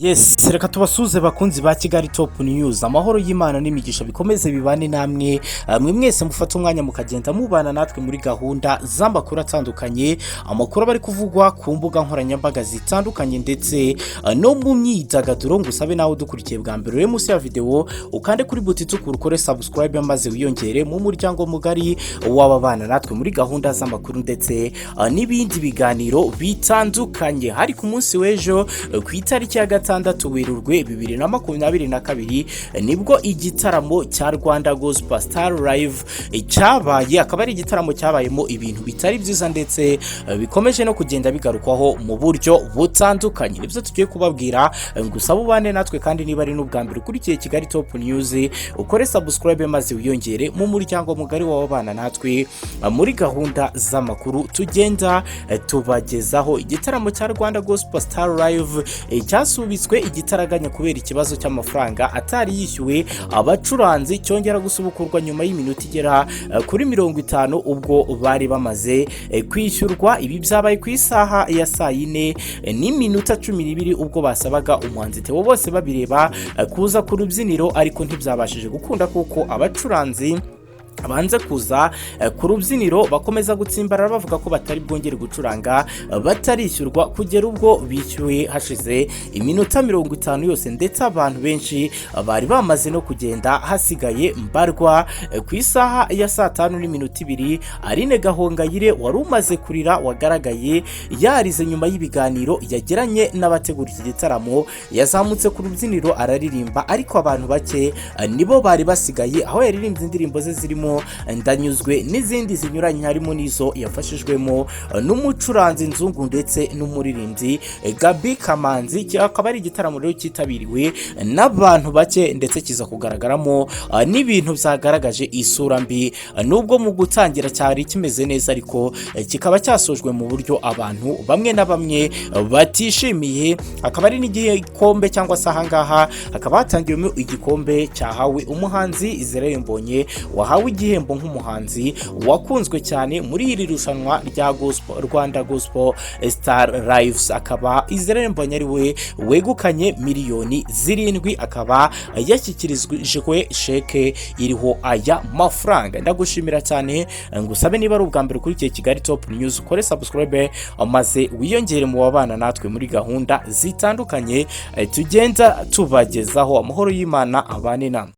Yes, reka tubasuze bakunzi ba Kigali Top News. Amahoro y'Imana n'imigisha bikomeze bibane namwe. Mwe mwese mufata umwanya mukagenda mubana natwe muri gahunda z'amakuru atandukanye, amakuru bari kuvugwa ku mbuga nkoranyambaga zitandukanye ndetse no mu myidagaduro. Ngusabe nawe dukurikiye bwa mbere uri munsi ya video ukande kuri buti tukuru ukore subscribe maze wiyongere mu muryango mugari w'ababana natwe muri gahunda z'amakuru ndetse n'ibindi biganiro bitandukanye. Hari ku munsi w'ejo ku itariki ya gatandatu Werurwe 2022 nibwo igitaramo cya Rwanda Gospel Star Live cyabaye. Akaba ari igitaramo cyabayemo ibintu bitari byiza ndetse bikomeje no kugenda bigarukwaho mu buryo butandukanye. Nibyo tugiye kubabwira, ngusaba ubane natwe kandi niba ari n'ubwa mbere ukurikiye Kigali Top News ukore subscribe maze wiyongere mu muryango mugari w'abana natwe muri gahunda z'amakuru tugenda tubagezaho. Igitaramo cya Rwanda Gospel Star Live cyasubitswe igitaraganya kubera ikibazo cy'amafaranga atari yishyuwe abacuranzi, cyongera gusubukurwa nyuma y'iminota igera kuri 50 ubwo bari bamaze kwishyurwa. Ibi byabaye ku isaha ya saa 4 n'iminota 12 ubwo basabaga umuhanzi Theo bose babireba kuza ku rubyiniro, ariko ntibyabashije gukunda kuko abacuranzi abanze kuza ku rubyiniro bakomeza gutsimbarara bavuga ko batari bwongere gucuranga batarishyurwa kugera ubwo bishyuwe hashize iminota 50 yose, ndetse abantu benshi bari bamaze no kugenda. Hasigaye mbarwa ku isaha ya saa 5 n'iminota 2 Aline Gahongayire wari umaze kurira wagaragaye yarize nyuma y'ibiganiro yagiranye n'abategura iki gitaramo, yazamutse ku rubyiniro araririmba, ariko abantu bake nibo bari basigaye, aho yaririmbye indirimbo ze zirimo Ndanyuzwe n'izindi zinyuranye, harimo nizo yafashijwemo n'umucuranzi Nzungu ndetse n'umuririmbyi Gabi Kamanzi. Akaba ari igitaramo rero cyitabiriwe n'abantu bake ndetse kiza kugaragaramo n'ibintu byagaragaje isura mbi, nubwo mu gutangira cyari kimeze neza ariko kikaba cyasojwe mu buryo abantu bamwe na bamwe batishimiye. Akaba ari n'igikombe cyangwa se ahangaha hakaba hatangiwemo igikombe cyahawe umuhanzi Israel Mbonye wahawe igihembo nk'umuhanzi wakunzwe cyane muri iri rushanwa rya Rwanda Gospel Star Lives. Akaba Israel Mbonye ari we wegukanye miliyoni 7, akaba yashyikirijwe sheke iriho aya mafaranga. Ndagushimira cyane, ngusabe niba ari ubwa mbere ukurikiye Kigali Top News ukore subscribe maze wiyongere mu babana natwe muri gahunda zitandukanye tugenda tubagezaho. Amahoro y'Imana abane namwe.